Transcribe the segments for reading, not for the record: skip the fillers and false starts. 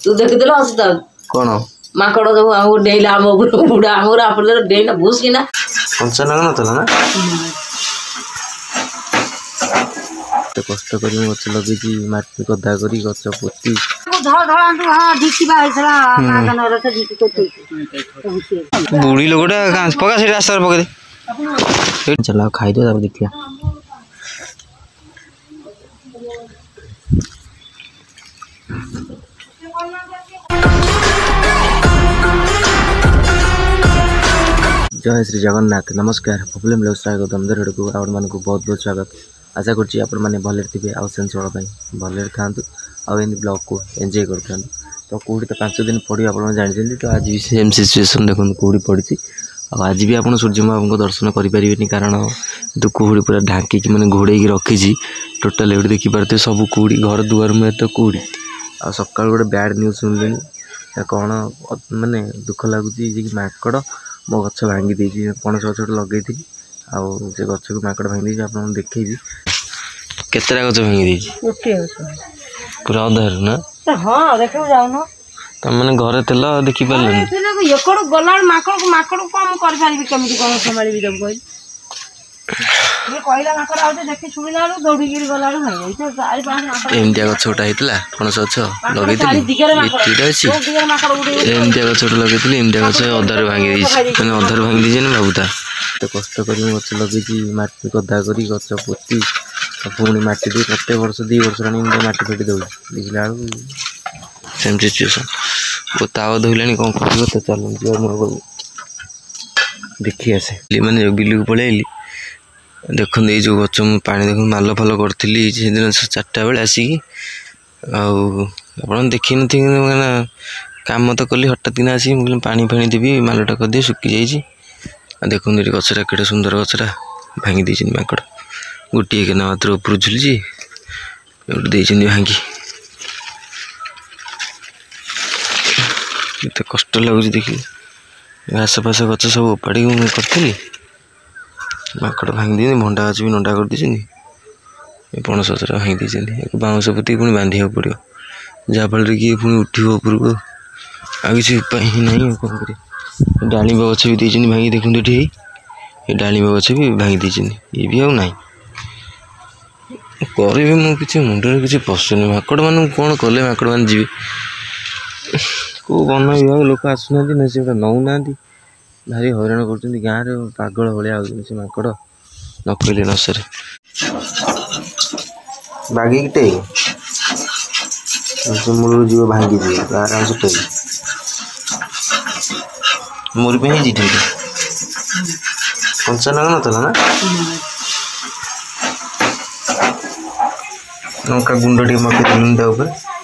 तू देखिदेल हसुता कौन माकड़ सब आम डेला आम बुढ़ा आमर आप डेला भूस कि कंचा लगा ना ना तो कष्ट कर गच लगे माटी गदा कर गच पोती बुढ़ी लोकटा पका से रास्ता पकड़े चला खाई दे देखिया जय श्री जगन्नाथ नमस्कार प्रॉब्लम लगे दमदर को आपण मान बहुत बहुत स्वागत आशा करुँची आपण मैंने भले थे आउ सेंसर भले था आम ब्लॉग को एंजॉय करता तो कौड़ी तो 5 दिन पड़ी आप जानते तो आज भी सेम सिचुएसन देखो कौड़ी पड़ी आज भी आप सूर्य महाप्रभु को दर्शन करें कारण तो कौड़ी पूरा ढांकी मैंने घोड़े रखी टोटाल ये देखिपे सब कौड़ी घर दुआर में तो कौड़ी आ सका गोटे बैड न्यूज शुणिले कौन मानने दुख लगुच माकड़ मो गछ भांगी देती पणस गछ लगे थी आउ से गछ को माकड़ भांगी देती आप देखी केतरा गछ भांगी पूरा अधार ना हाँ देखो जाऊन तुम मैंने घरे तेल देखी पारे गला माकड़ माकड़ कौन कमी कौन संभाली जब एमतिया गछ गोटा होता पणस गछ लगे एमतिया गछ गोटे लगे एमतिया गछ अधार भांगी मैंने अधार भांगी दीजिए ना भावुता तो कष्ट कर गच लगे माटी गदा कर गच पोती पुणी माटी दे कते वर्ष 2 वर्ष माटी फेटी दौड़ देखला सेम सिचुएसन वो ताव धोला कौन कर तो चल देखी आसे मैंने बिल को पलि देखो ये जो गच पानी देख माल फल करी से दिन 4टा बेले आसिकी आप देखी नी मैंने कम तो कली हठात किना आसिक मुझे पानी फाणी देवी मालटा करदे सुखी जाइए देखो ये गचरा केटे सुंदर गचरा भांगी देती माकड़ गोटे के मात्र ऊपर झुलची भांगी तो कष्ट लगुच देखिए घास फास गच सब उपाड़ी करी माकड़ भांगी दी भंडा गच भी नंडा कर दी पणस गचरा भांगी दी बाउंस पोती पुणी बांधा पड़ो जहाँफल किए पुणी उठ उपरको आ कि उपाय ही ना कौन कर डालिम गच भी देती भांगी देखते ये डालिम गच भी भांगी देती ये भी आउ ना करें मो कि मुंडे किसी पशुनि माकड़ मान कौन कले माकड़ मान जी को वन विभाग लोक आसुना ना से नौना भारी हैरान कर गाँव में पागल भाया से माकड़ न कहले न सर बागिटे मूल जीव भांगी दिए आराम से टे मोर पे कंचा लगा ना ना लंका गुंड टे मकई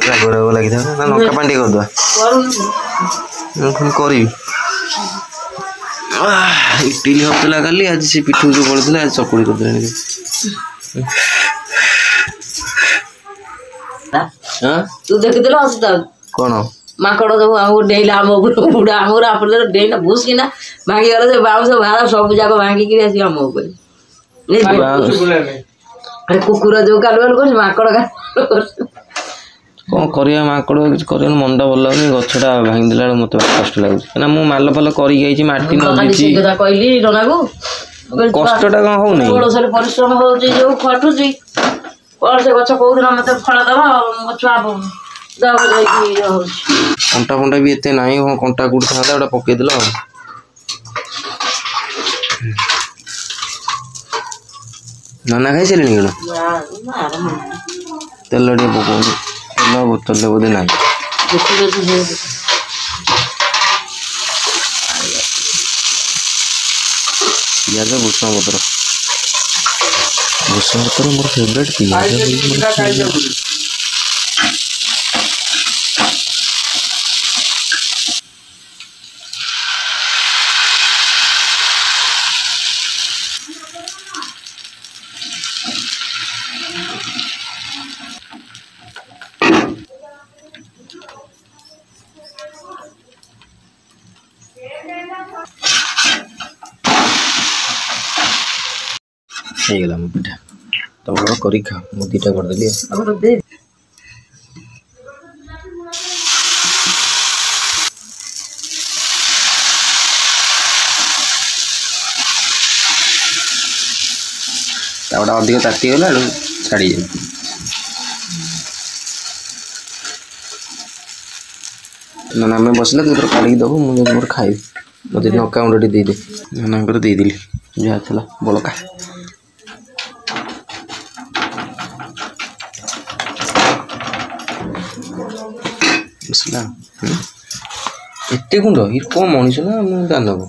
राग राग लगी था ना लंका पानी करदे करी इडली होता काली आज से पिठू जो पड़ता आज चकुड़ी करदे तू देखिदेल हसुता कौन माकड़ सब आम डेला आम बुढ़ा आमर आप डेला भूस कि भांगी गला बाउंस भाड़ा सब जाक भांगिक आम कुकुर जो कालुआल कर माकड़ कौन करिया माकड़ किसी कर मनटा भल लगे गछटा भांगी देला मत कष्ट लगुच ना मु माल फल करी माटी कहली रना को कष्टा कौन हो नहीं परिश्रम हो खटुची कौन से गच कौ दिन मत फल दब छुआ कंटा फंटा भी एत ना कंटा कौट था पकईदेल नाना खाई सारे तेल टे पकड़ तेल बोतल बोधे ना पिज भूषण पत्र मोर फेवरेट पिज ହେଇଗଲା ମୋ ପିଠା ତମର କରି ଖା ମୁଁ 2ଟା କରିଦେଲି। चाउटा अधिक तातीगला छाड़ी जाए नाना आम बसला तू तो काढ़ी दबू मुझे मोर खाइबी मत नका मुंडी देदे नाना देदेली जहाँ था बड़का बसला एते गुंड ये कौन मनीष ना मुझे दानव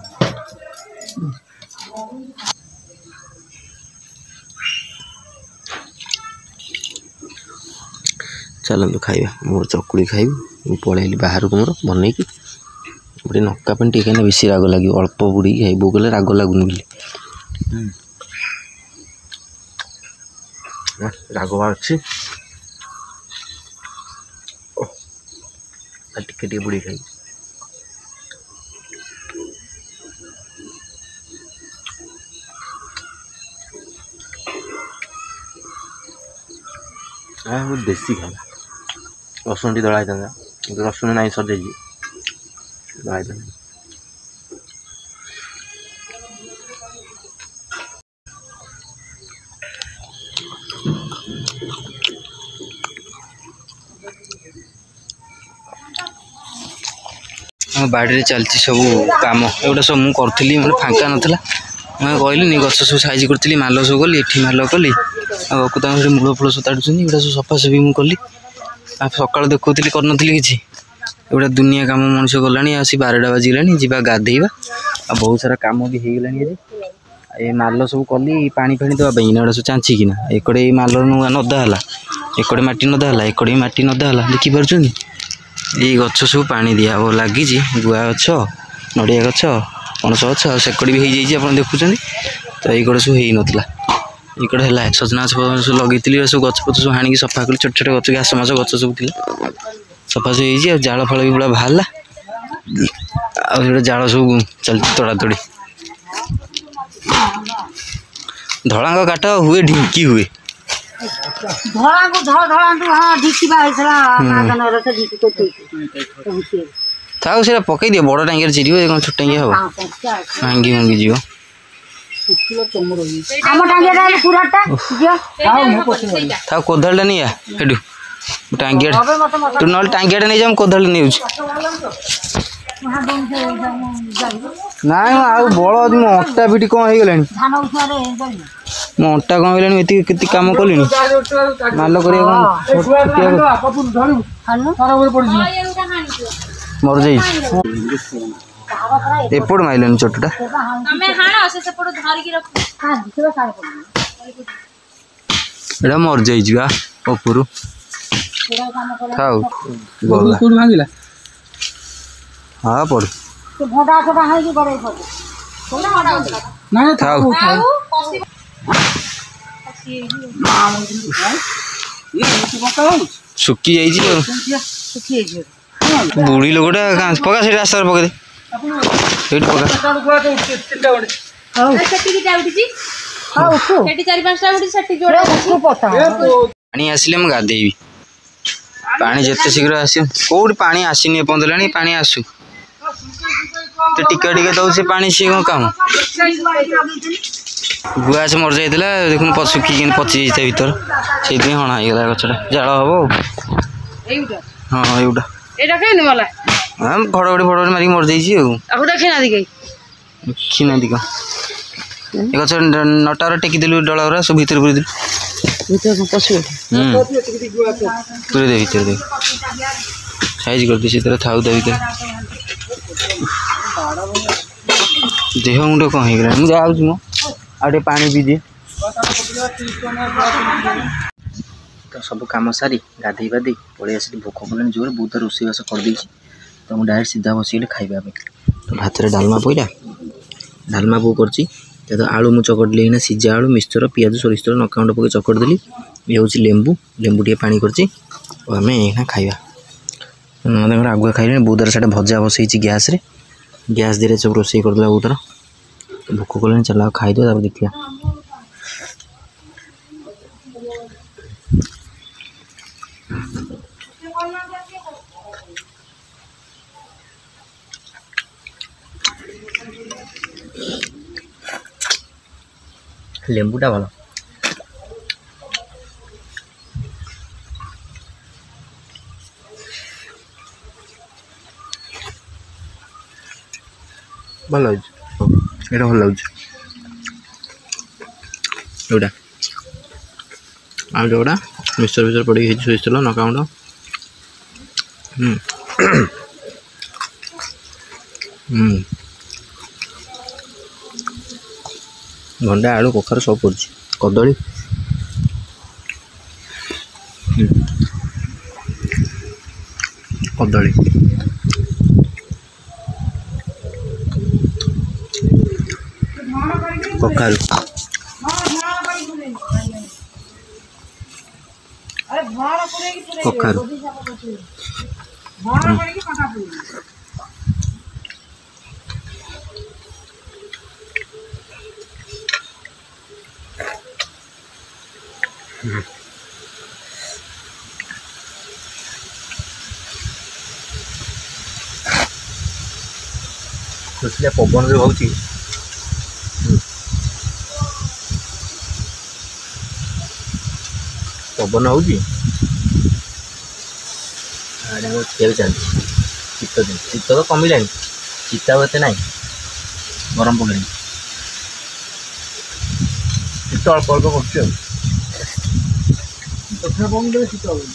चलतु खाइबा मोर चकुड़ी खाइबी पलैली बाहर को मोर बनई कि गोटे नका पानी टे बेसी राग लगे अल्प बुड़ी खाई बो कले राग लगुनि बोली राग अच्छी टे बुड़ी खाई देसी खाना रसुण टी दड़ा था रसुण ना सजे दड़ा बाड़ी चलती सब कम एगुटा सब मुझे करी मतलब फांका नाला मैं कहली गच सब साइज करी माल सब कली ये माल कली आगे मूल फूल सब ताड़ुं एगुटा सब सफासफी मुझे कली सका देखी करनी कि एगुटा दुनिया कम मनुष्य गला आसी 12टा बाजिगला जा गाधेवा बहुत सारा कम भी हो गला ये माल सब कली पानी फाणी देवाई इना सब चाँचिकिना एकड़े माल नदा है एकड़े मटी नदा है एकड़े मटी नदा है देखिपुर ये गच सब पानी दिया लगी गुआ गछ नड़िया गछ पणस गछ सेकड़ी भी हो जाए आप देखुं तो ये सब हो नाला इकड़े है सजना सब लगे सब गच पच सब हाणी सफा कली छोट छोट गच घास मास गच सब थी सफा सब हो जाल फल भी पूरा बाहर जाल सब चलती तड़ा तड़ी धड़ा काट हुए ढिंकी हुए था पकई दिए बड़ टांगी चिरी कौन छोट टांगी हम भांगी भांगी जीव था कोदाल नहीं हेटू टांगिया तू ना टांगिया नहीं जा कोदाल नहीं ना बड़ मो अंटा पिटी कौन हो गला मो अंटा कौन हो गला कम कली माल कर मर जा एपट माइलन चोटटा एटा मर जा ऊपर हाँ पड़ सुखी जाइए बुढ़ी लोकटा पका से रास्ता पकड़ पानी आसिले मैं गाधेबी पानी जिते शीघ्र आस कौट पानी आसनी एपला पानी आसू तो टिका टिका दौ से पानी सी कौन कम गुआ से मर जाता देख सुखी पची जाता भर से हणा होगा गचटा जाल हम हाँ एटा हाँ घड़घड़ी फड़घड़ी मारिक मर जाइए देखी ना कौन गच नटार टेकिदेलु डला सब भर पूरी पूरे दे भर दे साइज करदे से थाऊ दे भर देह मुंड कौन हो गला मुझे जाऊँ मो आटे पानी पी दिए तो सब कम सारी गाधे पाधे पलि आस भोक कलानी जोर बहुत रोषेईबास करदे तो मुझे डायरेक्ट सीधा बसगली खाइबा तो भात डालमा पड़ा डालमा बो कर आलू मु चकटली सीझा आलू मिक्सचर पियाज सोरिष तेल नका गुंड पकड़ चकट देली ये हूँ लेंबू लेंबू टे पानी कर आम खाइबा आगुआ खाइले बहुत साढ़े भजा बसई गैस दे सब रोषे करदेला बहुत भोक कलानी चल खाईदे देखिए लेंबूटा भल ଭଲ ଲାଗୁଛି ଏଇଟା ଭଲ ଲାଗୁଛି ଏଇଟା ଆଉ ଯେଉଁଟା ମିକ୍ସଚର ଫିକ୍ସଚର ପଡ଼ିକି ହେଇଛି ସୋରିଷ ତେଲ ଲଙ୍କା ଗୁଣ୍ଡ ଭଣ୍ଡା ଆଳୁ କଖାରୁ ସବୁ ପଡ଼ୁଛି କଦଳୀ କଦଳୀ କଖାରୁ କଖାରୁ ଖୁସିଲା ପବନ ଯେଉଁ ହେଉଛି ପବନ ହେଉଛି ଆଡ଼େ ଆମର ଖେଳ ଚାଲିଛି ଶୀତ ଦିନ ଶୀତ ତ କମିଲାଣି ଶୀତ ଆଉ ଏତେ ନାହିଁ ଗରମ ପଡ଼ିଲାଣି ଶୀତ ଅଳ୍ପ ଅଳ୍ପ କରୁଛି ଆଉ କଥା କମ୍ ଦେଲେ ଶୀତ ହେବନି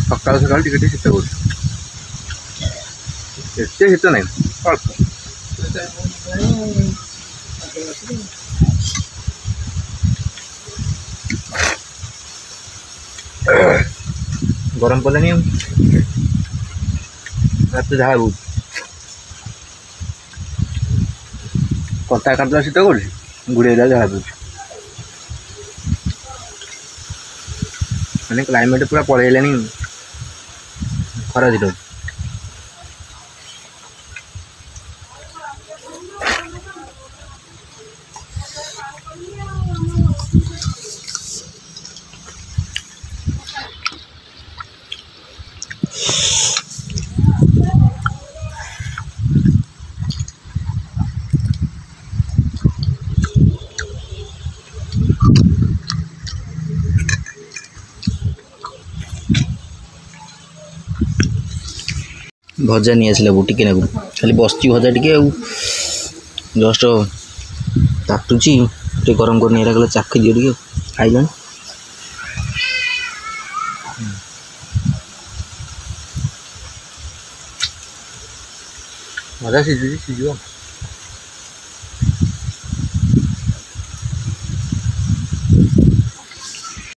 ସକାଳୁ ସକାଳୁ ଟିକେ ଟିକେ ଶୀତ କରୁଛି ଏତେ ଶୀତ ନାହିଁ ଅଳ୍ପ ଗରମ ପଡ଼ିଲାଣି ରାତି ଯାହା ହେଉଛି କଣ୍ଟା କାଟିଲା ଶୀତ କରୁଛି ଗୁଡ଼େଇଲା ଯାହା ହେଉଛି ମାନେ କ୍ଲାଇମେଟ୍ ପୁରା ପଳେଇଲାଣି ଖରା ଦିନ ଭଜା ନେଇ ଆସିଲା ବୋଉ ଟିକେ ନାକୁ ଖାଲି ବସିଛି ଭଜା ଟିକେ ଆଉ ଜଷ୍ଟ ତାତୁଛି ଟିକେ ଗରମ କରି ନେଇଲା କହିଲା ଚାଖି ଦିଅ ଟିକେ ଖାଇଲାଣି ଭଜା ସିଝୁଛି ସିଝିବ